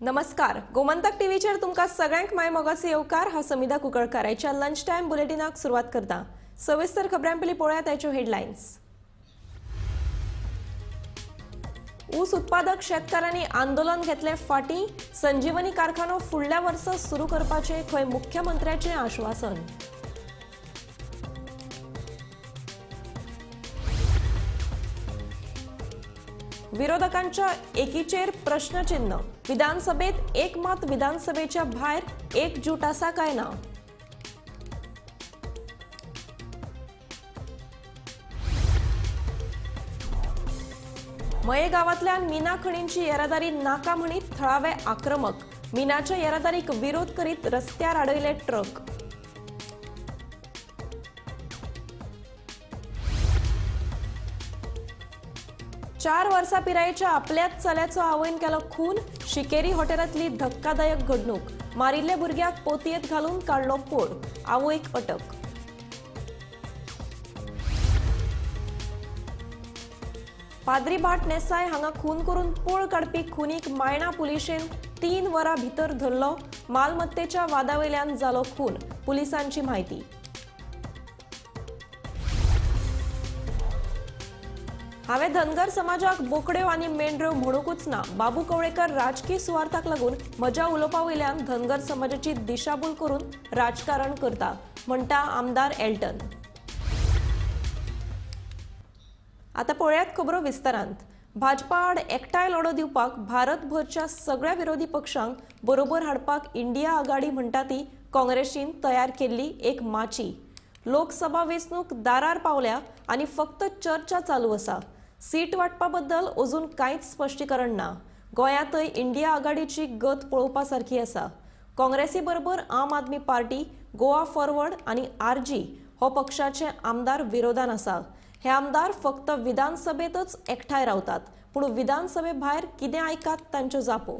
नमस्कार, गोमंतक टीव्हीचेर तुमकां सगळ्यांक माय मोगाचो येवकार। हांव समिधा कुंकळकाराच्या लंच टाइम बुलेटिनाक सुरवात करता। सविस्तर खबरां पयलीं पळोवया ताच्यो हेडलायन्स। ऊस उत्पादक शेतकारांनी आंदोलन घेतले फाटीं। संजीवनी कारखानो फुडल्या वर्सा सुरू करपाचे खंय मुख्यमंत्र्याचें आश्वासन। विरोधकांच्या एकीचेर प्रश्नचिन्ह। विधानसभेत एकमत विधानसभेच्या भायर एकजूट आसा काय ना। मये गावांतल्यान मिना खणींची येरादारी नाका म्हणीत थळावे आक्रमक। मिनाच्या येरादारीक विरोध करीत रस्त्यार आडयले ट्रक। 4 वर्सां पिरायेच्या आपल्याच चल्याचो आवयन केलो खून। शिकेरी हॉटेलांतली धक्कादायक घडणूक। मारिल्ले भुरग्याक पोतयेंत घालून काडलो पोड। आवयक अटक। पाद्री भाट नेसाय हांगा खून करून पळ काडपी खुनीक मायणा पुलिशेन 3 वरां भितर धरलो। मालमत्तेच्या वादावयल्यान जालो खून, पुलिसांची म्हायती। हांवें धनगर समाजाक बोकड्यो आनी मेंढऱ्यो म्हणूकूच ना। बाबू कवळेकर राजकीय सुवार्थाक लागून म्हज्या उलोवपावयल्यान धनगर समाजाची दिशाभूल करून राजकारण करता, म्हणटा आमदार एल्टन। आता पळयात खबरो विस्तारांत। भाजपा आड एकठांय लढो दिवपाक भारतभरच्या सगळ्या विरोधी पक्षांक बरोबर हाडपाक इंडिया आघाडी म्हणटा ती काँग्रेसीन तयार केल्ली एक माची। लोकसभा वेंचणूक दारार पावल्या आनी फक्त चर्चा चालू आसा। सीट वाटपा बद्दल अजून कांयच स्पश्टीकरण ना। गोंयांतय इंडिया आघाडीची गत पळोवपा सारखी आसा। काँग्रेसी बरोबर आम आदमी पार्टी, गोवा फॉरवर्ड आनी आरजी हो पक्षाचे आमदार विरोधान आसा। हे आमदार फक्त विधानसभेतच एकठांय रावतात, पूण विधानसभे भायर कितें आयकात तांच्यो जापो।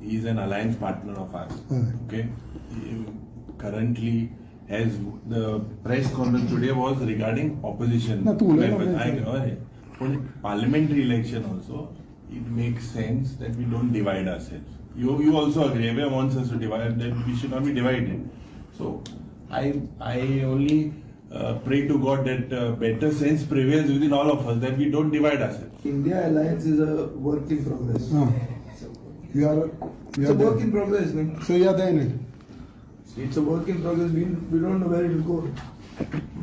He is an alliance partner of ours. Okay. Currently, as the press conference today was regarding opposition members. For parliamentary election also, it makes sense that we don't divide ourselves. You also agree. Everyone wants us to divide. That we should not be divided. So I only pray to God that better sense prevails within all of us, that we don't divide ourselves. India Alliance is a work in progress. You are It's a work in progress, man. So you are there in it. It's a work in progress. We don't know where it will go.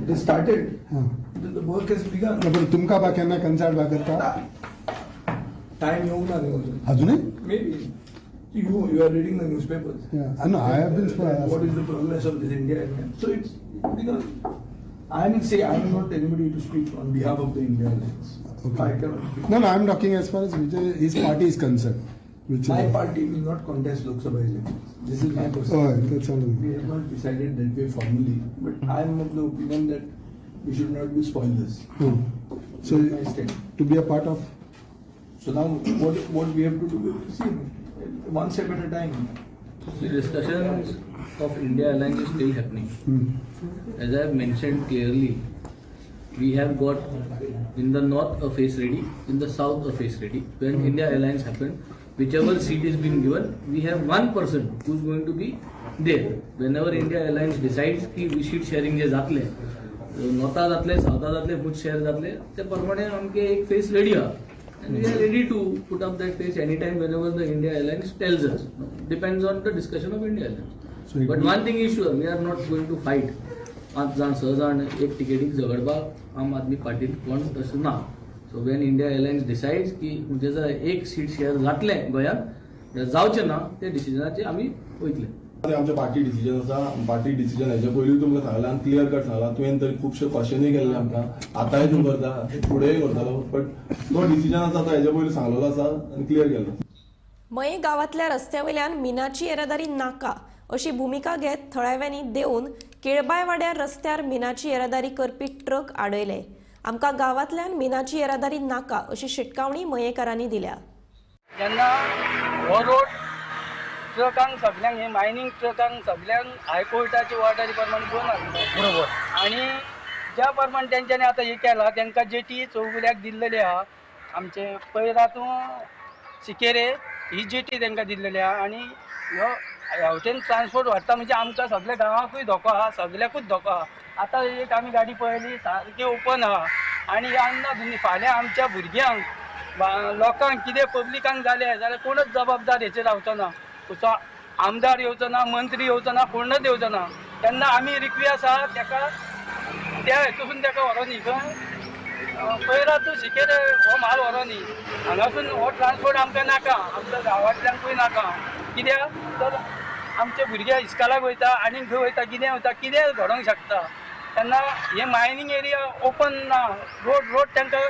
It has started. The work has begun. पण तुमका बाक्यांना consult बा करता Time येऊ ना देऊ. अजूनही Maybe you are reading the newspapers. Yeah, no, I have been What is the progress of this India Alliance? So it's begun. I am not anybody to speak on behalf of the India Alliance. Okay. I cannot speak. No, I'm talking as far as his party is concerned. My party will not contest Lok Sabha elections. This is my personal. Oh, that's all. We have not decided that way formally, but I am of the opinion that we should not be spoilers. So my stand. to be a part of. So now what we have to do is see one step at a time. The discussions of India Alliance is still happening. As I have mentioned clearly, we have got in the north a face ready, in the south a face ready. When India Alliance happened, whichever seat is being given, we have one person who is going to be there. Whenever India Alliance decides कि we seat sharing जे जातले, नॉर्था जातले, साउथा जातले, which share जातले, ते प्रमाणे आमके एक face ready हा. And we are ready to put up that face anytime whenever the India Alliance tells us. Depends on the discussion of India Alliance. But one thing is sure, we are not going to fight. 5 जाण 6 जाण एक टिकेटीक झगडपाक आम आदमी पार्टीन कोण तसं ना. So when India alliance decides की जेचा एक सीट शेअर जातले गोंयांत जावचे ना ते डिसिजनाचे आमी वयतले। आमचे पार्टी डिसिजन आसा। पार्टी डिसिजन हेजे पयलीं तुमकां सांगलां आनी क्लियर कट सांगलां। तुवें तरी खुबशे क्वेश्चनय केल्ले आमकां, आतांय तूं करता, फुडेंय करतलो, बट तो डिसिजन आसा तो हेजे पयलीं सांगलेलो आसा आनी क्लियर केल्लो। मये गावांतल्या रस्त्यावयल्यान मिनाची येरादारी नाका अशी भूमिका घेत थळाव्यांनी देऊन केळबाय वाड्यार रस्त्यार मिनाची येरादारी करपी ट्रक आडयले। आमकां गावांतल्यान मिनाची येरादारी नाका अशी शिटकावणी मयेकारांनी दिल्या। जेन्ना हो रोड ट्रकांक सगळ्यांक हे मायनिंग ट्रकांक सगळ्यांक हायकोर्टाची ऑर्डरी प्रमाणे घेवन बरोबर आनी ज्या प्रमाणे तेंच्यांनी आतां हे केलां तांकां जेटी चौगुल्याक दिल्लेली आहा। आमचे पयर हातूं सिकेरे ही जेटी तांकां दिल्लेली आहा आनी ह्यो ह्यावटेन ट्रान्सपोर्ट वाडटा म्हणजे आमकां सगळ्या गांवांकूय धोको आहा, सगळ्याकूच धोको आहा. आतां एक आमी गाडी पळयली सारकी ओपन आहा आनी ह्या फाल्यां आमच्या भुरग्यांक लोकांक कितें पब्लिकांक जालें जाल्यार कोणच जबाबदार हेचेर रावचो ना. तुजो आमदार येवचो ना, मंत्री येवचो ना, कोणच येवचो ना. तेन्ना आमी रिक्वेस्ट आहा तेका त्या हेतून तेका व्हरोन न्ही खंय पयरात शिकेर हो म्हाल व्हरोन न्ही हांगासून हो ट्रान्सपोर्ट आमकां नाका, आमच्या गांवांतल्यांकूय नाका. कित्याक तर आमचे भुरगे इस्कॉलाक वयता आनी खंय वयता कितें घडोंक शकता. तेन्ना हे मायनींग एरिया ओपन ना, रोड तांकां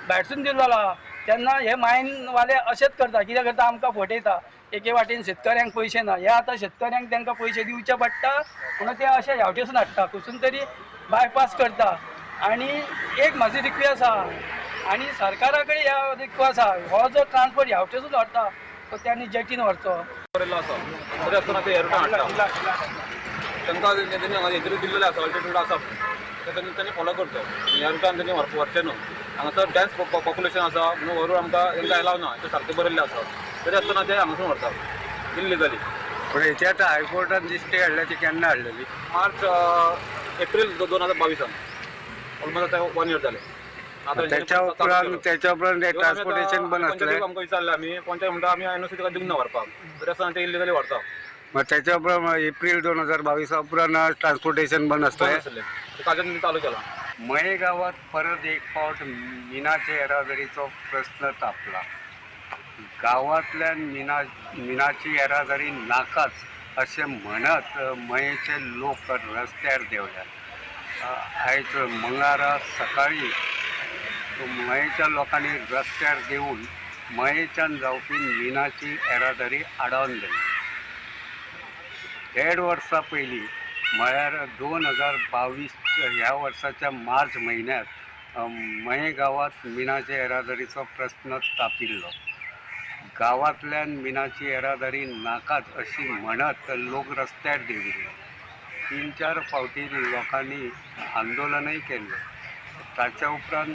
भायरसून दिल्लो आहा. तेन्ना हे मायनवाले अशेंच करता, कितें करता आमकां फटयता. एके वाटेन शेतकऱ्यांक पयशे ना, हे आतां शेतकऱ्यांक तांकां पयशे दिवचे पडटा म्हणून ते अशें ह्यावटेसून हाडटा, खंयसून तरी बायपास करता. आनी एक म्हाजी रिक्वेस्ट आहा आनी सरकारा कडेन ह्या रिक्वेस्ट आहा, हो जो ट्रान्सपोर्ट ह्यावटेसून व्हरता तो त्यांनी जेटीन व्हरचो. करेलो आसा तरी आसतना ते एअरटो हाडटा तांकां तेणी हांगा हेतून दिल्लेले आसा अल्टिट्यूड आसा ते तेणी फॉलो करचो. ह्या रुटान तेणी व्हरचें न्हू. हांगासर डॅन्स पॉप्युलेशन आसा म्हणून व्हरून आमकां तांकां एलाव ना, ते सारकें बरयल्लें आसा तरी आसतना ते हांगासून व्हरतात इल्लिगली. पण हेच्या आतां हायकोर्टान जी स्टे हाडल्या ती केन्ना हाडलेली? मार्च एप्रील 2022 ऑलमोस्ट आता 1 इयर जालें. त्याच्या उपरांत हे ट्रान्सपोर्टेशन बंद आसलें. आमकां विचारलें आमी पंचायत म्हणटा आमी एनओसी तुका दिवंक ना व्हरपाक, तरी आसतना ते इल्लिगली व्हरता. मग त्याच्या उपरांत एप्रील 2022 उपरांत ट्रान्सपोर्टेशन बंद आसलें. ताजें चालू केला. मये गावात परत एक फावट मिनाचे येरादारीचो प्रश्न तापला. गांवांतल्यान मिनाची येरादारी नाकाच अशें म्हणत मयेचे लोक रस्त्यार देंवल्यात. आयज मंगळारा सकाळी मयेच्या लोकांनी रस्त्यार देऊन मयेच्यान जावपी मिनाची येरादारी आडावन दिली. 1.5 वर्सां पयलीं म्हळ्यार 2022 ह्या वर्साच्या मार्च म्हयन्यांत मये गांवांत मिनाचे येरादारीचो प्रस्न तापिल्लो. गांवांतल्यान मिनाची येरादारी नाकाच अशी म्हणत लोक रस्त्यार देंविल्ले. 3-4 फावटी लोकांनी आंदोलनय केल्लें. ताच्या उपरांत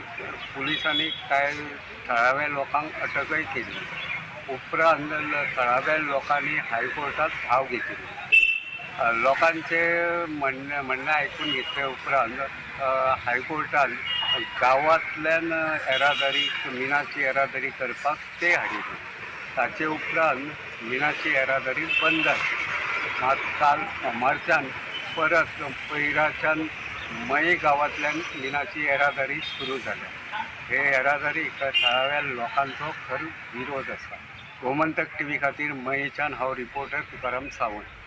पुलिसांनी कांय थळाव्या लोकांक अटकय केली. उपरांत थळाव्या लोकांनी हायकोर्टात धांव घेतिल्ली. लोकांचे म्हणणें आयकून घेतले उपरांत हायकोर्टान गांवांतल्यान येरादारी मिनाची येरादारी करपाक स्टे हाडिल्ली. ताचे उपरांत मिनाची येरादारी बंद आशिल्ली. मात काल सोमारच्यान परत पयराच्यान मये गांवांतल्यान मिनाची येरादारी सुरू जाल्या. हे येरादारीक थळाव्या लोकांचो खर विरोध आसा. गोमंतक टीव्ही खातीर मयेच्यान हांव रिपोर्टर तुकाराम सावंत.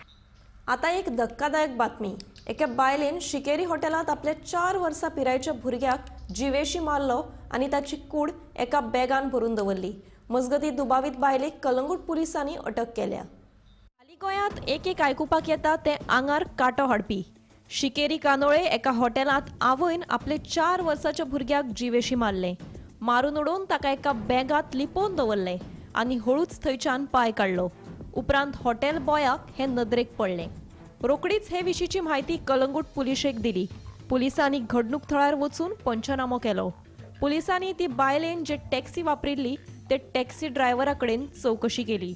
आता एक धक्कादायक बातमी. एका बायलेन शिकेरी हॉटेलात आपल्या 4 वर्सां पिरायेच्या भुरग्याक जिवेशी मारलो आणि ताची कूड एका बॅगान भरून दवरली. मजगती दुबावीत बायलेक कलंगूट पुलिसांनी अटक केल्या. हालीं गोंयांत एक आयकुपाक येता ते आंगार कांटो हाडपी. शिकेरी कांदोळे एका हॉटेलांत आवयन आपले 4 वर्साच्या भुरग्याक जिवेशी मारले. मारून उडोवन ताका एका बॅगात लिपोवन दवरले आनी हळूच थंयच्यान पाय काडलो. उपरांत हॉटेल बॉयाक हे नदरेक पडले. रोकडीच हे विशींची म्हायती कलंगूट पुलिशेक दिली. पुलिसांनी घडणूक थळार वचून पंचनामो केलो. पुलिसांनी ती बायलेन जे टॅक्सी वापरिल्ली ते टॅक्सी ड्रायव्हरा कडेन चवकशी केली.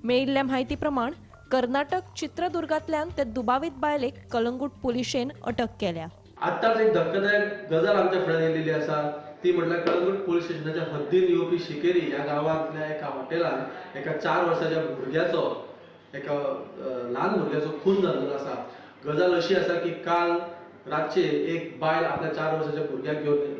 मेळिल्ल्या म्हायती प्रमाण कर्नाटक चित्रदुर्गांतल्यान ते दुबावीत बायलेक कलंगूट पुलिशेन अटक केल्या. आताच एक धक्कादायक गजाल आमच्या फुड्यान येयलेली आसा. ती म्हटल्यार कलंगूट पुलीस स्टेशनाच्या हद्दीन येवपी शिकेरी ह्या गांवांतल्या एका हॉटेलान एका 4 वर्साच्या भुरग्याचो एका ल्हान भुरग्याचो खून जाल्लो आसा. गजाल अशी आसा की काल रातचे एक बायल आपल्या 4 वर्साच्या भुरग्याक घेवन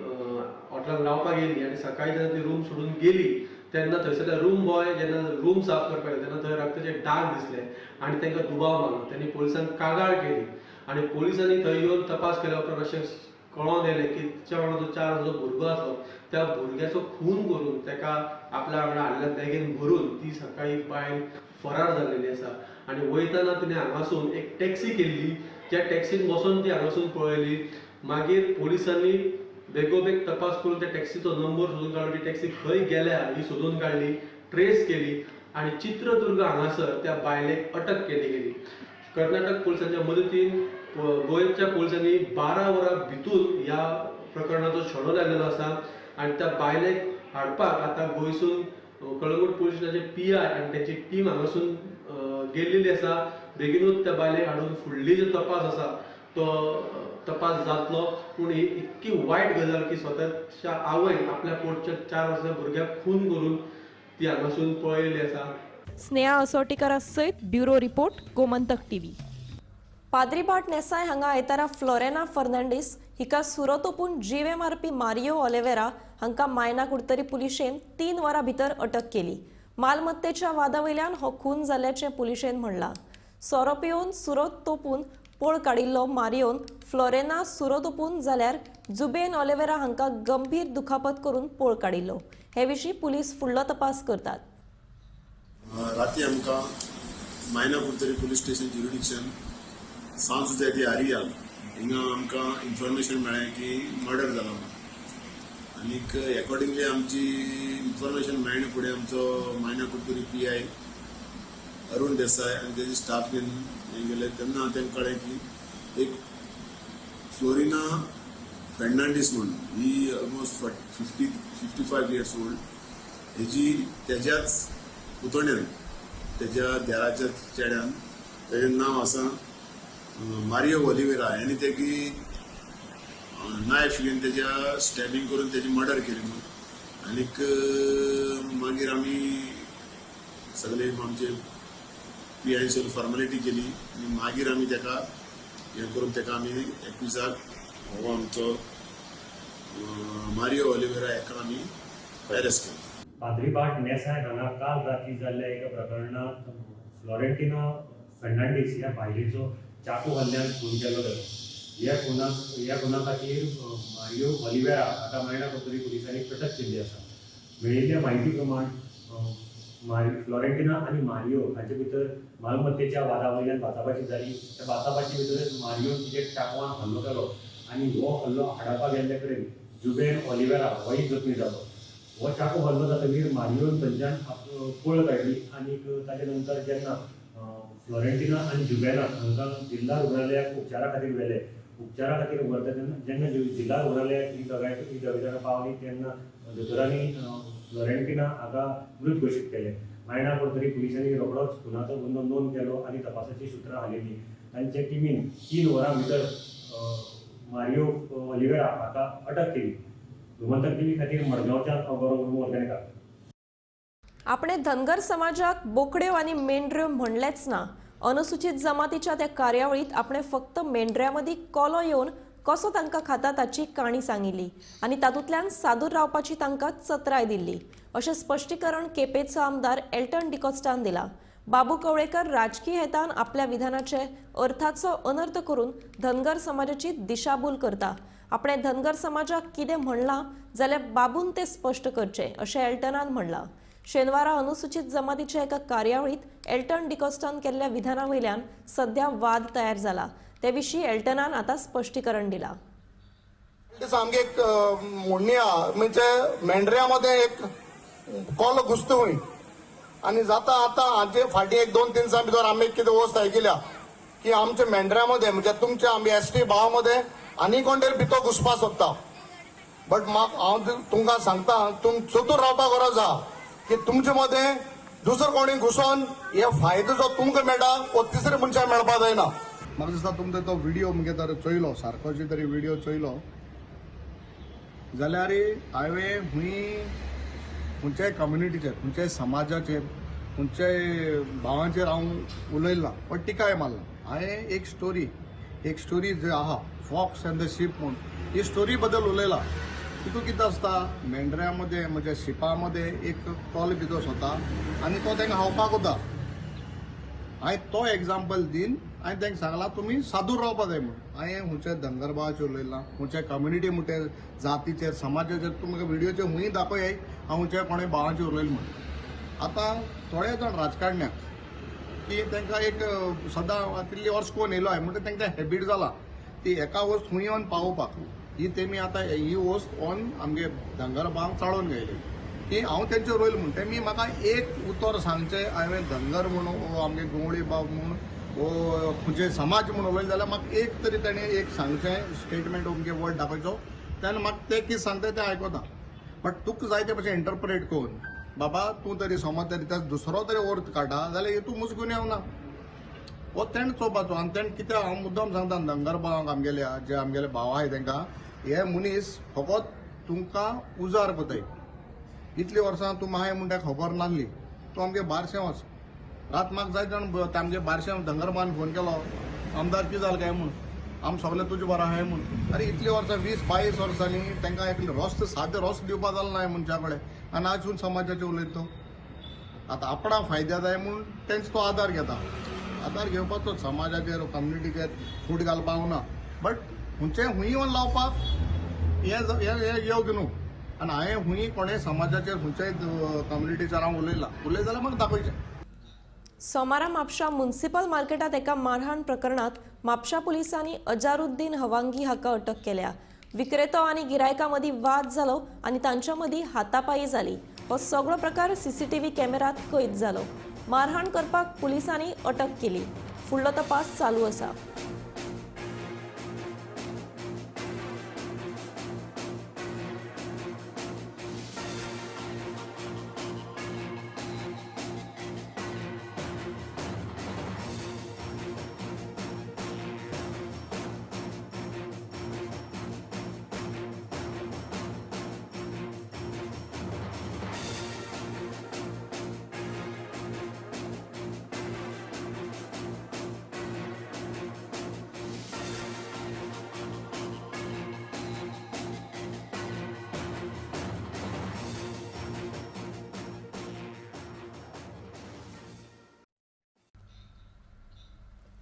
हॉटेलान रावपाक येयली आनी सकाळी जेन्ना ती रूम सोडून गेली तेन्ना थंयसरल्या रूम बॉय जेन्ना रूम साफ करपाक गेलो तेन्ना थंय रक्ताचे डाग दिसले आनी तांकां दुबाव मारलो. तांणी पुलिसांक कागाळ केली आनी पुलिसांनी थंय येवन तपास केल्या उपरांत अशें कळोवन येयलें की तिच्या वांगडा जो 4 वर्साचो भुरगो आसलो त्या भुरग्याचो खून करून ताका आपल्या वांगडा हाडल्या बॅगेन भरून ती सकाळी बायल फरार जाल्लेली आसा. आनी वयताना तिणें हांगासून एक टॅक्सी केल्ली. त्या टॅक्सीन बसून ती हांगासून पळयली. मागीर पुलिसांनी बेगोबेग तपास करून त्या टॅक्सीचो नंबर सोदून काडलो. ती टॅक्सी खंय गेल्या ही सोदून काडली, ट्रेस केली आनी चित्रदुर्ग हांगासर त्या बायलेक अटक केली गेली. कर्नाटक पुलिसांच्या मदतीन गोंयच्या पुलिसांनी 12 वरां भितून ह्या प्रकरणाचो छडो लायलेलो आसा आनी त्या बायलेक हाडपाक आतां गोंयसून कळंगूट पोलीस स्टेशनाचे PI आणि त्यांची टीम हांगासून गेल्लेली आसा. बेगीनूच त्या बायलेक हाडून फुडली जो तपास आसा तो तपास जातलो. पूण ही इतकी वायट गजाल की स्वताच्या आवयन आपल्या पोटच्या 4 वर्साच्या भुरग्याक खून करून ती हांगासून पळयली आसा. स्नेहा असोटीकरा सयत ब्युरो रिपोर्ट गोमंतक TV. पाद्री भाट नेसाय हांगा आयतारा फ्लोरेना फर्नांडीस हिका सुरत ओपून जिवे मारपी मारियो ऑलिव्हेरा हांकां मायना कुडतरी पुलिशेन 3 वरां भितर अटक केली. मालमत्तेच्या वादावयल्यान हो खून जाल्ल्याचें पुलिशेन म्हणलां. सोरो पिवन सुरत तोपून पळ काडिल्लो मारियोन फ्लोरेना सुरत ओपून जाल्यार जुबेन ऑलिव्हेरा हांकां गंभीर दुखापत करून पळ काडिल्लो. हे विशीं पुलीस फुडलो तपास करतात. राती आमकां मायना कुडतरी पुलीस स्टेशन ज्युरिडिक्शन सांज सुद्धा आरिया हिंगा आमकां इन्फॉर्मेशन मेळ्ळें की मर्डर जाला म्हणून. आनीक अकॉर्डिंगली आमची इन्फॉर्मेशन मेळ्ळें फुडें आमचो मायना कुडतरी PI अरुण देसाय आनी तेजे स्टाफ बीन हें गेले तेन्ना तांकां कळ्ळें की एक फ्लोरिना फर्नांडीस म्हणून ही ऑलमोस्ट 55 इयर्स ओल्ड हेजी तेज्याच पुतण्यान तेज्या देराच्या चेड्यान तेजें नांव आसा मारियो ऑलिव्हेरा हेणी तेगी नायफ घेवन तेज्या स्टॅबिंग करून तेजी मर्डर केली म्हणून. आनीक मागीर आमी सगळे आमचे PI सगळी फॉर्मेलिटी केली आनी मागीर आमी तेका हें करून तेका आमी 21 हो आमचो मारियो ऑलिव्हेरा हेका आमी अरेस्ट केलो. पाद्री भाट नेसाय हांगा काल राती जाल्ल्या एका प्रकरणात फ्लोरेंटिना फर्नांडीस ह्या बायलेचो चाकू हल्ल्यान खून केलो गेलो. ह्या खुना खातीर मारियो ऑलिव्हेरा हाका मायना कुडतरी पुलिसांनी अटक केल्ली आसा. मेळिल्ल्या म्हायती प्रमाण फ्लोरेंटिना आनी मारियो हाचे भितर मालमत्तेच्या वादावयल्यान बाचाबाची जाली. त्या बाचाबाची भितरच मारियो तिचे चाकवान हल्लो केलो आनी हो हल्लो हाडपाक गेल्ले कडेन जुबेन ऑलिव्हेरा होय जखमी जालो. हो चाकू हल्लो जातकीर मारियोन थंयच्यान पळ काडली आनीक ताचे नंतर जेन्ना फ्लोरेंटिना आनी जुबेना हांकां जिल्हा रुग्णालयाक उपचारा खातीर व्हेले. उपचारा खातीर व्हरता तेन्ना जेन्ना जिल्हा रुग्णालयाक ही दोगांय जाणां पावली तेन्ना दोतोरांनी फ्लोरेंटिना हाका मृत घोशीत केले. मायना कुडतरी पुलिसांनी रोखडोच खुनाचो गुन्हो नोंद केलो आनी तपासाची सुत्रां हालयली. तांचे टिमीन 3 वरां भितर मारियो ऑलिव्हेरा हाका अटक केली. गोमंतक TV खातीर मडगांवच्यान गौरव वर्गणेकार. आपणे धनगर समाजाक बोकड्यो आनी मेंढऱ्यो म्हणलेच ना. अनुसूचित जमातीच्या त्या कार्यावळीत आपणे फक्त मेंढऱ्यामदी कोलो येवन कसो तांकां खाता ताची काणी सांगिल्ली आनी तातूंतल्यान सादूर रावपाची तांकां चत्राय दिल्ली अशें स्पश्टीकरण केपेंचो आमदार एल्टन डिकोस्टान दिलां. बाबू कवळेकर राजकीय हेतान आपल्या विधानाचे अर्थाचो अनर्थ करून धनगर समाजाची दिशाभूल करता. आपणे धनगर समाजाक कितें म्हणलां जाल्यार बाबून तें स्पश्ट करचें अशें एल्टनान म्हणलां. शेनवारा अनुसूचित जमातीच्या एका कार्यावळीत एल्टन डिकोस्टान केल्ल्या विधानावयल्यान सध्या वाद तयार जाला. ते विशीं एल्टनान आतां स्पश्टीकरण दिलां. आमगे एक म्हणणी आहा म्हणजे मेंढऱ्यामध्ये एक कॉल घुसतूय आणि जाता आता हाजे फाटी 1-2-3 दिसां भितर आमी कितें वस्त आयकिल्या की आमच्या मेंढऱ्यामध्ये म्हणजे तुमच्या आमी ST भावामध्ये आनी कोण तरी भितर घुसपाक सोदता. बट हांव तुमकां सांगता तुम चतूर रावपाक गरज आहा की तुमचे मध्ये दुसरं कोणी घुसोन हे फायदो जो तुमकां मेळटा वो तिसरे मनशाक मेळपाक जायना. म्हाका दिसता तुमचो तो व्हिडिओ मुगे तर चोयलो सारकोची तरी व्हिडिओ चोयलो जाल्यार हांवें खंयच्याय कम्युनिटीचेर खंयच्याय समाजाचेर खंयच्याय भावांचेर हांव उलयलां पण टिकाय मारला. हांवें एक स्टोरी जी आहा फॉक्स अँड द शीप म्हणून ही स्टोरी बद्दल उलयला. तितून कितें आसता मेंढऱ्यामध्ये म्हणजे शिपामध्ये एक कॉल भितर सोता आनी तो तांकां खावपाक वता. हांवें तो एग्जाम्पल दिन हांवें तांकां सांगलां तुमी सादूर रावपाक जाय म्हणून. हांवें खंयच्या धनगर भावाचेर उलयलां खंयच्या कम्युनिटी म्हणटे जातीचेर समाजाचेर तुमकां व्हिडिओचेर हूंय दाखय हांव खंयच्या कोणें भावांचेर उलयलें म्हणून. आतां थोडे जाण राजकारण्याक की तांकां एक सदां तितली वर्स कोण येयलो हांवें म्हणटा तांकां हॅबीट जाला ती एका वस्त हूंय येवन पावोवपाक. ही तेमी आतां ही वस्त ऑन आमगे धनगर भावांक चाळोवन गेली की हांव तेंचेर रोयल म्हणटा. तेमी म्हाका एक उतर सांगचें हांवें धनगर म्हणून वो आमगे गोवळी बाब म्हणून वो खंयचे समाज म्हणून उलयले जाल्यार म्हाका एक तरी ताणें एक सांगचें स्टेटमेंट अमगे वर्ड दाखोवचो तेन्ना म्हाका ते कितें सांगता तें आयकोता. बट तुका जाय ते भशेन इंटरप्रेट करून बाबा तूं तरी समज तरी त्याच दुसरो तरी अर्थ काडा जाल्यार हेतू मुजगून येवना हो तेण चोवपाचो आनी तेण कित्याक हांव मुद्दम सांगता धनगर भावांक आमगेल्या जे आमगेले भाव आहाय तांकां हे मनीस फकत तुमकां उजार कोताय इतली वर्सां तूं माहाय म्हणटा खबर नासली तूं आमगे बारशें वच रात म्हाका जाय जाण आमगे बारशें धनगर भावान फोन केलो आमदार कितें जालें काय म्हूण आम सगळे तुजे बरो आहाय म्हूण अरे इतली वर्सां 20-22 वर्सांनी तांकां एक रस्तो सादें रस्तो दिवपा जालो ना मनशा कडेन आनी आजून समाजाचे उलयता तो आतां आपणा फायद्या जाय म्हूण तेंच तो आदार घेता आदार घेवपाचो समाजाचेर कम्युनिटीचेर फूट घालपाक ना बट खंयचें हुंय येवन लावपाक हे योग्य न्हू आनी हांवें हुंय कोणें समाजाचेर खंयच्याय कम्युनिटीचेर हांव उलय जाल्यार म्हाका दाखोवचें. सोमारा म्हापशा म्युनिसिपल मार्केटात एका मारहाण प्रकरणात म्हापशा पोलिसांनी अजारुद्दीन हवांगी हाका अटक केल्या. विक्रेतो आणि गिरायका मदीं वाद जालो आणि तांच्या मदीं हातापायी जाली. हो सगळो प्रकार सीसीटीव्ही कॅमेरात कैद जालो. मारहाण करपाक पोलिसांनी अटक केली. फुडलो तपास चालू आसा.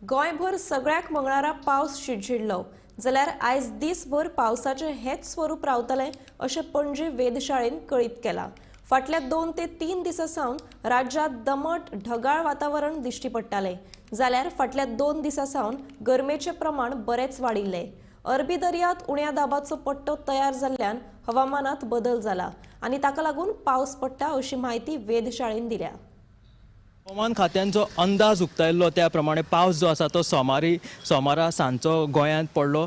गोंयभर सगळ्याक मंगळारा पावस शिडशिडलो जाल्यार आयज दीसभर पावसाचें हेच स्वरूप रावतलें अशें पणजी वेधशाळेन कळीत केलां. फाटल्या 2 ते 3 दिसां सावन राज्यांत दमट ढगाळ वातावरण दिश्टी पडटालें जाल्यार फाटल्या 2 दिसां सावन गरमेचें प्रमाण बरेंच वाडिल्लें. अरबी दर्यांत उण्या दाबाचो पट्टो तयार जाल्ल्यान हवामानात बदल जाला आनी ताका लागून पावस पडटा अशी माहिती वेधशाळेन दिल्या. हवामान खात्यान जो अंदाज उक्तायल्लो त्या प्रमाणे पावस जो आसा तो सोमारा सांजचो गोंयांत पडलो.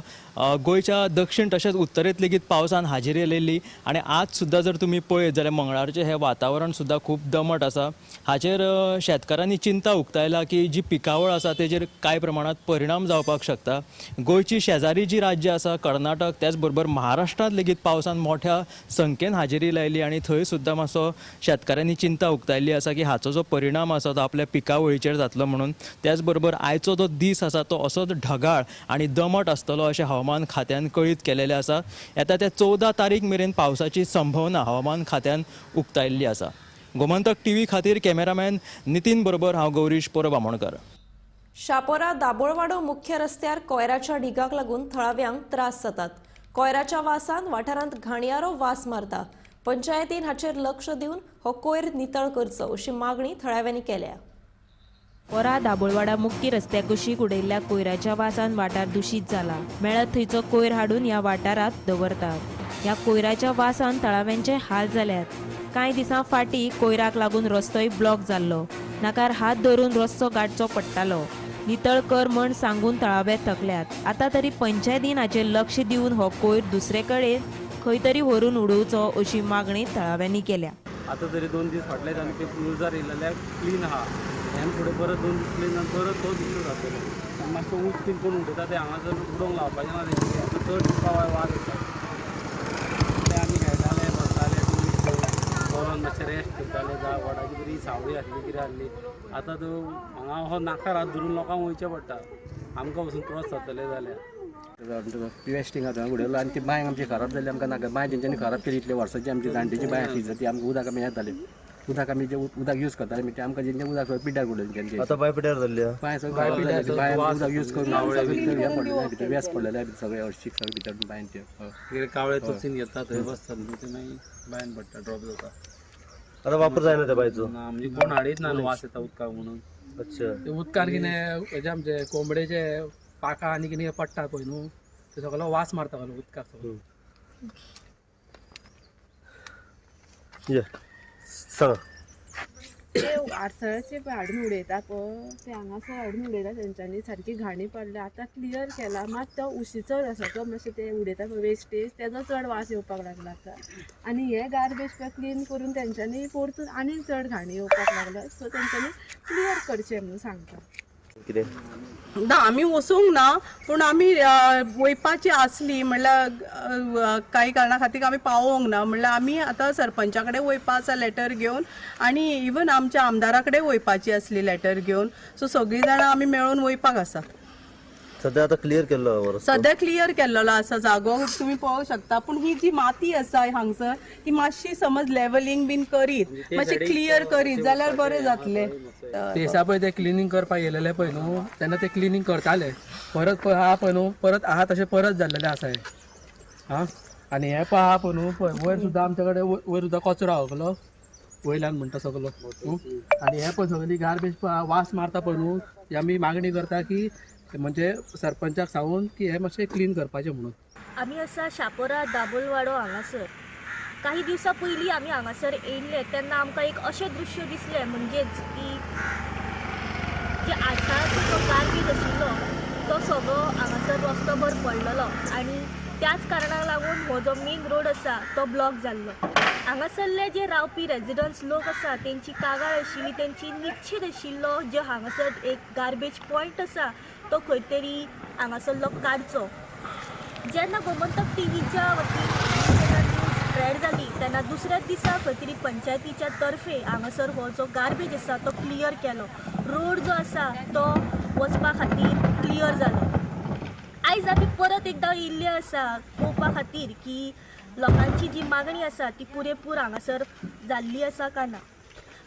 गोंयच्या दक्षिण तशेंच उत्तरेंत लेगीत पावसान हाजेरी लायिल्ली आनी आज सुद्दां जर तुमी पळयत जाल्यार मंगळारचें हें वातावरण सुद्दां खूब दमट आसा. हाचेर शेतकारांनी चिंता उक्तायला की जी पिकावळ आसा तेजेर कांय प्रमाणात परिणाम जावपाक शकता. गोंयची शेजारी जी राज्य आसा कर्नाटक त्याच बरोबर महाराष्ट्रांत लेगीत पावसान मोठ्या संख्येन हाजेरी लायली आनी थंय सुद्दां मातसो शेतकाऱ्यांनी चिंता उक्तायल्ली आसा की हाचो जो परिणाम आसा तो आपल्या पिकावळीचेर जातलो म्हणून. त्याच बरोबर आयचो जो दीस आसा तो असोच ढगाळ आनी दमट आसतलो अशें हवामान खात्यान कळीत केलेलें आसा. येता त्या 14 तारीख मेरेन पावसाची संभावना हवामान खात्यान उक्तायल्ली आसा. गोमंतक टीव्ही खातीर कॅमेरामॅन नितीन बरोबर हांव गौरीश पोर बामणकर. शापोरा दाबोळवाडो मुख्य रस्त्यार कोयराच्या ढिगाक लागून थळाव्यांक त्रास जातात. कोयराच्या वासान वाठारांत घाणयारो वास मारता. पंचायतीन हाचेर लक्ष दिवन हो कोयर नितळ करचो अशी मागणी थळाव्यांनी केल्या. पोरा दाबोळवाडा मुख्य रस्त्या कुशीक उडयल्ल्या कोयराच्या वासान वाठार दूषित जाला. मेळत थंयचो कोयर हाडून ह्या वाठारात दवरतात. ह्या कोयराच्या वासान तळाव्यांचे हाल जाल्यात. कांय दिसां फाटीं कोयराक लागून रस्तोय ब्लॉक जाल्लो. नाकार हात धरून रस्तो गाठचो पडटालो. नितळ कर म्हण सांगून तळावे थकल्यात. आतां तरी पंचायतीन हाचेर लक्ष दिवन हो कोयर दुसरे कडेन खंय तरी व्हरून उडोवचो अशी मागणी तळाव्यांनी केल्या. आतां तरी 2 दीस फाटले आनी ते न्यूजार येयलेल्या क्लीन आहा. ह्यान फुडें परत 2 दीस क्लीन जावन परत तो दिसू जातलो. मातसो उंच बीन कोण उडयता ते हांगा जर उडोवंक लावपाचें ना तेंचे चड पावाय वाज आसा. ते आमी खेळटाले बसताले बरोवन मातशें रेस्ट करताले. जावं वडाची बरी सावळी आसली कितें आसली. आतां तो हांगा हो नाकार हात धरून लोकांक वयचें पडटा. आमकां वचून क्रॉस जातले जाल्यार वेस्टिंग आतां उडयलो आनी ती बांय आमची खराब जाली. आमकां नाका बांय तेंच्यांनी खराब केली. इतले वर्साची आमची जाणटेची बांय आसली ती आमकां उदक आमी येताले. उदक आमी जे उदक यूज करताले ते आमकां जें उदक पिड्ड्यार उडयलें तेंचे. आतां बांय पिड्ड्यार जाल्ली बांय सगळें बांय उदक यूज करून हे पडलेले भितर वेस पडलेले सगळे हळशीक सगळे भितर बांयचे कावळे तोचीन घेता थंय बसतात ते मागीर बांयन पडटा ड्रॉप जाता. आतां वापर जायना त्या बांयचो म्हणजे कोण हाडीत ना वास येता उदकाक म्हणून. अच्छा ते उदकान कितें हेजे आमचे कोंबडेचे पाकां आनी कितें पडटा पळय न्हू ते सगळो वास मारता उदकाक सगळो. सांगा ते आडसळाचे हाडून उडयता पळय ते हांगासर हाडून उडयता तेंच्यांनी सारकी घाणी पडल्या. आतां क्लियर केला, मात तो उशी चड आसा तो मातशें ते उडयता पळय वेस्टेज तेजो चड वास येवपाक लागला आतां. आनी हे गार्बेज पळय क्लीन करून तेंच्यांनी परतून आनीक चड घाणी येवपाक लागला. सो तेंच्यांनी क्लियर करचें म्हणून सांगता. ना आमी वचूंक ना, पूण आमी वयपाची आसली म्हणल्यार कांय कारणां खातीर आमी पावोंक ना. म्हणल्यार आमी आतां सरपंचा कडेन वयपा आसा लेटर घेवन, आनी इवन आमच्या आमदारा कडेन वयपाची आसली लेटर घेवन. सो सगळीं जाणां आमी मेळून वयपाक आसा. सध्या आता क्लियर केल्लो सध्या क्लियर केल्लो आसा जागो तुमी पळोवंक शकता. पूण ही जी माती आसा हांगसर ही मातशी समज लेवलिंग बीन करीत, मातशें क्लियर करीत जाल्यार बरें जातलें. ते दिसा पळय ते क्लिनींग करपाक येयलेले पळय न्हू, तेन्ना ते क्लिनींग करताले. परत पळय आहा पळय न्हू, परत आहा तशें परत जाल्लेले आसा हे. हां आनी हे पळय आहा पळय न्हू, पळय वयर सुद्दां आमच्या कडेन वयर सुद्दां कचरो आगलो वयल्यान म्हणटा सगलो. आनी हे पळय सगळी गार्बेज वास मारता पळय न्हू, आमी मागणी करता की म्हणजे सरपंचाक सांगून की हे मातशें क्लीन करपाचें म्हणून. आमी आसा शापोरा दाबोलवाडो हांगासर. काही दिवसां पयलीं आमी हांगासर येयल्ले तेन्ना आमकां एक अशें दृश्य दिसलें, म्हणजेच की जे आडसाळाचो जो गार्बेज आशिल्लो तो सगळो हांगासर रस्तोभर पडलेलो. आनी त्याच कारणाक लागून हो जो मेन रोड आसा तो ब्लॉक जाल्लो. हांगासरले जे रावपी रेजिडंट्स लोक आसा तेंची कागाळ आशिल्ली, तेंची निश्चित आशिल्लो जो हांगासर एक गार्बेज पॉयंट आसा तो खंय तरी हांगासरलो काडचो. जेन्ना गोमंतक टीव्हीच्या वतीन स्प्रेड जाली तेन्ना दुसऱ्याच दिसा खंय तरी पंचायतीच्या तर्फे हांगासर हो जो गार्बेज आसा तो क्लियर केलो. रोड जो आसा तो वचपा खातीर क्लियर जालो. आयज आमी परत एकदां येयल्ले आसा पळोवपा खातीर की लोकांची जी मागणी आसा ती पुरेपूर हांगासर जाल्ली आसा काय ना.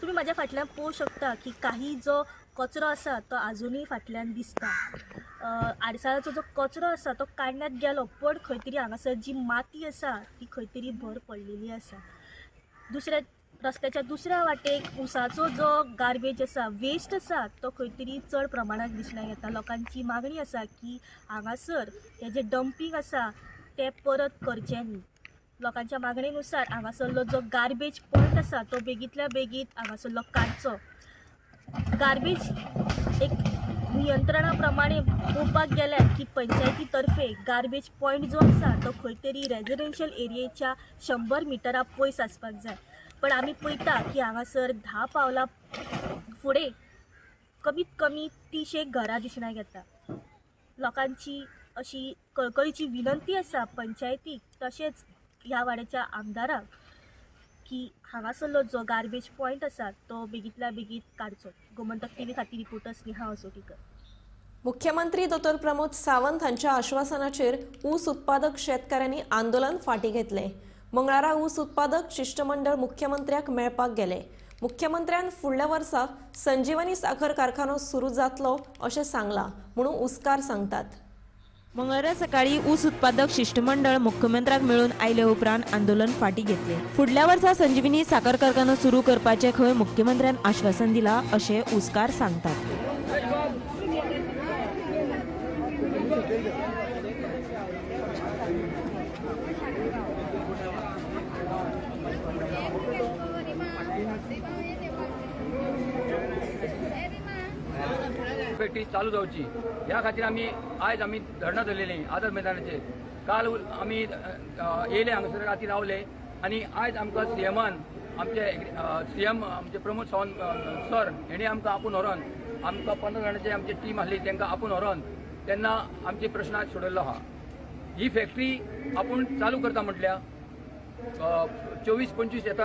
तुमी म्हाज्या फाटल्यान पळोवंक शकता की काही जो कचरो आसा तो आजुनूय फाटल्यान दिसता. आडसाळाचो जो कचरो आसा तो काडण्यात गेलो, पण खंय तरी हांगासर जी माती आसा ती खंय तरी भर पडलेली आसा. रस्त्याच्या दुसऱ्या वाटेक उसाचो जो गार्बेज आसा, वेस्ट आसा तो खंय तरी चड प्रमाणात दिसण्यात येता. लोकांची मागणी आसा की हांगासर हे जे डंपिंग आसा ते परत करचें न्ही. लोकांच्या मागणेनुसार हांगासरलो जो गार्बेज पॉयंट आसा तो बेगींतल्या बेगीन हांगासरलो काडचो. गार्बेज एक नियंत्रणा प्रमाणे पळोवपाक गेल्यार की पंचायती तर्फे गार्बेज पॉयंट जो आसा तो खंय तरी रेजिडेन्शियल एरियेच्या 100 मिटरा पयस आसपाक जाय. पण आमी पळयता की हांगासर 10 पावलां फुडें कमीत कमी 30 घरां दिसण्यात येता. लोकांची अशी कळकळीची विनंती आसा पंचायतीक तशेंच ह्या वाड्याच्या आमदाराक की हांगासरलो जो गार्बेज पॉयंट आसा तो बेगींतल्या बेगीन काडचो. गोमंतक टीव्ही खातीर रिपोर्टर स्नेहा असोटीकर. मुख्यमंत्री डॉ. प्रमोद सावंत हांच्या आश्वासनाचेर ऊस उत्पादक शेतकाऱ्यांनी आंदोलन फाटीं घेतलें. मंगळारा ऊस उत्पादक शिष्टमंडळ मुख्यमंत्र्याक मेळपाक गेले. मुख्यमंत्र्यान फुडल्या वर्सा संजीवनी साखर कारखानो सुरू जातलो अशें सांगलां म्हणून उसकार सांगतात. मंगळारा सकाळी ऊस उत्पादक शिष्टमंडळ मुख्यमंत्र्याक मेळून आयले उपरांत आंदोलन फाटीं घेतले. फुडल्या वर्सा संजीवनी साखर कारखानो सुरू करपाचें खंय मुख्यमंत्र्यान आश्वासन दिलां अशें उसकार सांगतात. फॅक्टरी चालू जावची ह्या खातीर आयज आमी धरणां धरलेली आझाद मैदानाचेर. काल आमी येयले हांगासर राती रावले आनी आयज आमकां सीएमान आमचे सीएम आमचे प्रमोद सावंत सर हेणी आमकां आपूण व्हरोन आमकां 15 जाणांची आमची टीम आसली तांकां आपूण व्हरोन तेन्ना आमचे प्रश्न आज सोडयल्लो आहा. ही फॅक्टरी आपूण चालू करता म्हटल्या 24-25 येता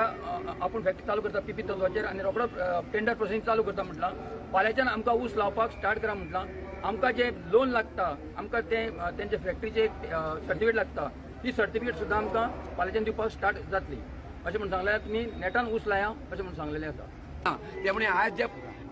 आपूण फॅक्टरी चालू करता पीपी तत्वाचेर आनी रोखडो टेंडर प्रोसेसींग चालू करता म्हटलां. फाल्यांच्यान आमकां ऊस लावपाक स्टार्ट करा म्हटलां. आमकां जे लोन लागता आमकां तेंचे फॅक्टरीचे सर्टिफिकेट लागता ती सर्टिफिकेट सुद्दां आमकां फाल्यांच्यान दिवपाक स्टार्ट जातली अशें म्हणून सांगलें. तुमी नेटान ऊस लाया अशें म्हणून सांगलेलें आसा. त्यामुळे आज जे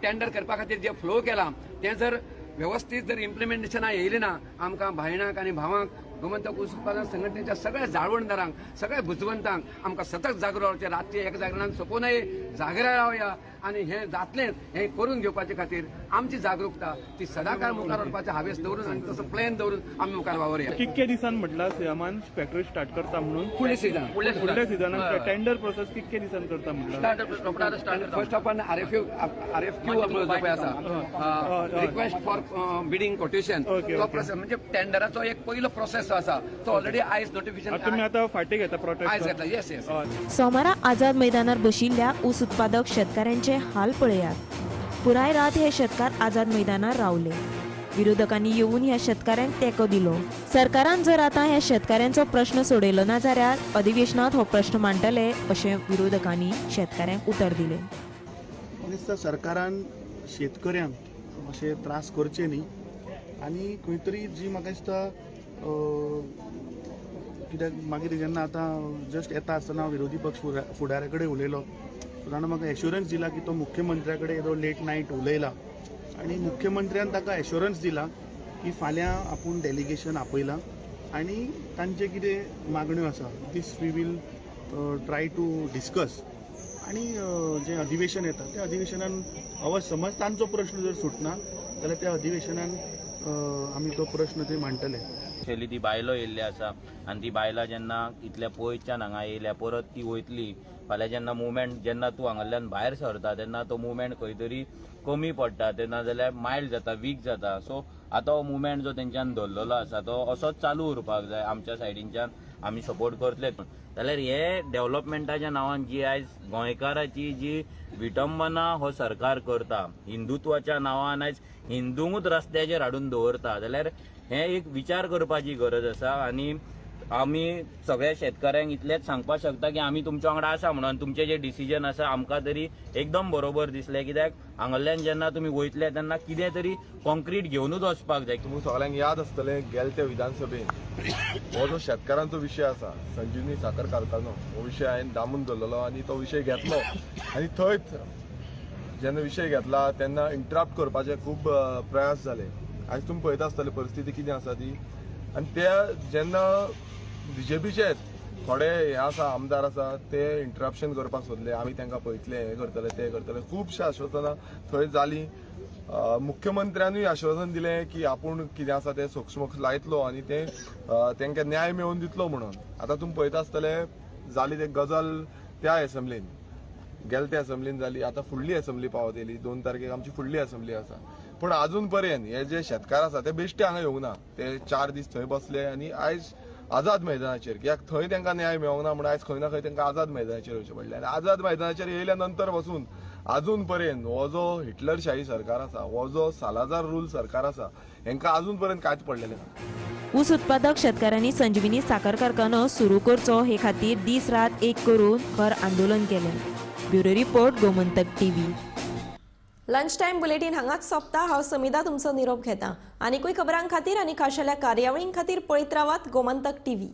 टेंडर करपा खातीर जे फ्लो केला तें जर व्यवस्थीत जर इम्प्लिमेंटेशना येयलें ना आमकां भायणांक आनी भावांक गोमंतक ऊस उत्पादन संघटनेच्या सगळ्या जाळवणदारांक सगळ्या बुजवंतांक आमकां सतत जागो रावचे. रात्री 1 जागरणान सोंपोवनय जागेर रावया आणि हे जातलें हे करून घेवपाचे खातीर आमची जागरूकता ती सदाकाळ मुखार व्हरपाचे हावेस दवरून आनी तसो प्लॅन दवरून आमी मुखार वावरया. कितके दिसान म्हटला सियामान फॅक्टरी स्टार्ट करता म्हणून फुडल्या सिजन फुडल्या सिजनाक टेंडर प्रोसेस कितके दिसान करता म्हटला फर्स्ट ऑफ ऑल RFQ जो पळय आसा रिक्वेस्ट फॉर बिडिंग कोटेशन तो प्रोसेस म्हणजे टेंडराचो एक पयलो प्रोसेस जो आसा तो ऑलरेडी आयज नोटिफिकेशन तुम्ही आता फाटी घेता आयज प्रोटेस्ट घेतला. Yes yes. सोमारा आझाद मैदानार बशिल्ल्या ऊस उत्पादक शेतकऱ्यांचे हाल पळयात. पुराय रात हे शेतकार आझाद मैदानार रावले. विरोधकांनी येऊन ह्या शेतकऱ्यांक तेंको दिलो. सरकारान जर आता ह्या शेतकऱ्यांचो प्रश्न सोडयलो ना जाल्यार अधिवेशनात हो प्रश्न मांडटले अशें विरोधकांनी शेतकऱ्यांक उतर दिलें. दिसता सरकारान शेतकऱ्यांक अशे त्रास करचे न्ही आनी खंय तरी जी म्हाका दिसता कित्याक मागीर जेन्ना आतां जस्ट येता आसतना विरोधी पक्ष फुडाऱ्या कडेन उलयलो ताणें म्हाका एश्युरन्स दिला की तो मुख्यमंत्र्या कडेन येदो लेट नायट उलयला आनी मुख्यमंत्र्यान ताका एश्युरन्स दिला की फाल्यां आपूण डेलिगेशन आपयलां आनी तांचे कितें मागण्यो आसा this we will try to discuss आनी जें अधिवेशन येता त्या अधिवेशनान अवश्य समज तांचो प्रश्न जर सुटना जाल्यार त्या अधिवेशनान आमी तो प्रश्न थंय मांडटले. एक्चुअली ती बायलो येयल्ली आसा आनी ती बायलां जेन्ना इतल्या पयसच्यान हांगा येयल्या परत ती वयतली फाल्यां जेन्ना मुवमेंट जेन्ना तूं हांगांतल्यान भायर सरता तेन्ना तो मुवमेंट खंय तरी कमी पडटा तेन्ना जाल्यार मायल्ड जाता वीक जाता. सो आतां हो मुवमेंट जो तेंच्यान धरलेलो आसा तो असोच चालू उरपाक जाय. आमच्या सायडींच्यान आमी सपोर्ट करतले जाल्यार हे डेव्हलपमेंटाच्या नांवान जी आयज गोंयकाराची जी विटंबना हो सरकार करता हिंदुत्वाच्या नांवान आयज हिंदूंकूच रस्त्याचेर हाडून दवरता जाल्यार हे एक विचार करपाची गरज आसा. आनी आमी सगळ्या शेतकऱ्यांक इतलेंच सांगपाक शकता की आमी तुमच्या वांगडा आसा म्हणून तुमचे जे डिसिजन आसा आमकां तरी एकदम बरोबर दिसलें कित्याक हांगांतल्यान जेन्ना तुमी वयतले तेन्ना कितें तरी कॉन्क्रीट घेवनूच वचपाक जाय. तुमकां सगळ्यांक याद आसतलें गेल्या त्या विधानसभेन हो जो शेतकारांचो विशय आसा संजीवनी साखर कारखानो हो विशय हांवें दामून धरलेलो आनी तो विशय घेतलो आनी थंयच जेन्ना विशय घेतला तेन्ना इंटरप्ट करपाचे खूब प्रयास जाले. आयज तुमी पळयता आसतले परिस्थिती कितें आसा ती आनी त्या जेन्ना BJPचे थोडे हे आसा आमदार आसा ते इंटरप्शन करपाक सोदले आमी तांकां पळयतले हे करतले ते करतले खुबशे आश्वासनां थंय जालीं. मुख्यमंत्र्यानूय आश्वासन दिलें की आपूण कितें आसा तें सूक्ष्म लायतलो आनी ते तांकां न्याय मेळोवन दितलो म्हणून. आतां तुमी पळयता आसतले जाली ते गजाल त्या एसेंब्लीन गेल्या त्या एसेंब्लीन जाली आतां फुडली एसेंब्ली पावत येयली 2 तारखेक आमची फुडली एसेंब्ली आसा. पूण आजून पर्यंत हे जे शेतकार आसा ते बेश्टे हांगा येवंक ना. ते 4 दीस थंय बसले आनी आयज आझाद मैदानाचेर कित्याक थंय तांकां न्याय मेळोंक ना म्हणून आयज खंय ना खंय तांकां आझाद मैदानाचेर येवचें पडलें. आनी आझाद मैदानाचेर येयल्या नंतर वचून आजून पर्यंत हो जो हिटलरशाही सरकार आसा हो जो सालाजार रूल सरकार आसा हांकां आजून पर्यंत कांयच पडलेलें ना. ऊस उत्पादक शेतकऱ्यांनी संजीवनी साखर कारखानो सुरू करचो हे खातीर दीस रात एक करून भर आंदोलन केलें. Bureau report Gomantak TV. Lunch time bulletin हांगाच सोंपता. हांव समिधा तुमचो निरोप घेता. आनीकूय खबरां खातीर आनी खाशेल्या कार्यावळीं खातीर पळयत रावात गोमंतक TV.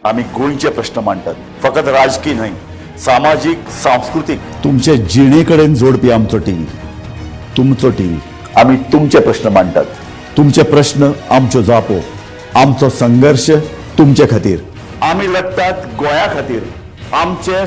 आम्ही गोंयचे प्रश्न मांडटात फकत राजकीय न्हय सामाजिक सांस्कृतिक तुमचे जिणेकडेन जोडपी आमचो टीव्ही तुमचो टीव्ही. आम्ही तुमचे प्रश्न मांडटात. तुमचे प्रश्न आमच्यो जापो आमचो संघर्ष तुमचे खातीर. आम्ही लढतात गोंया खातीर. आमचे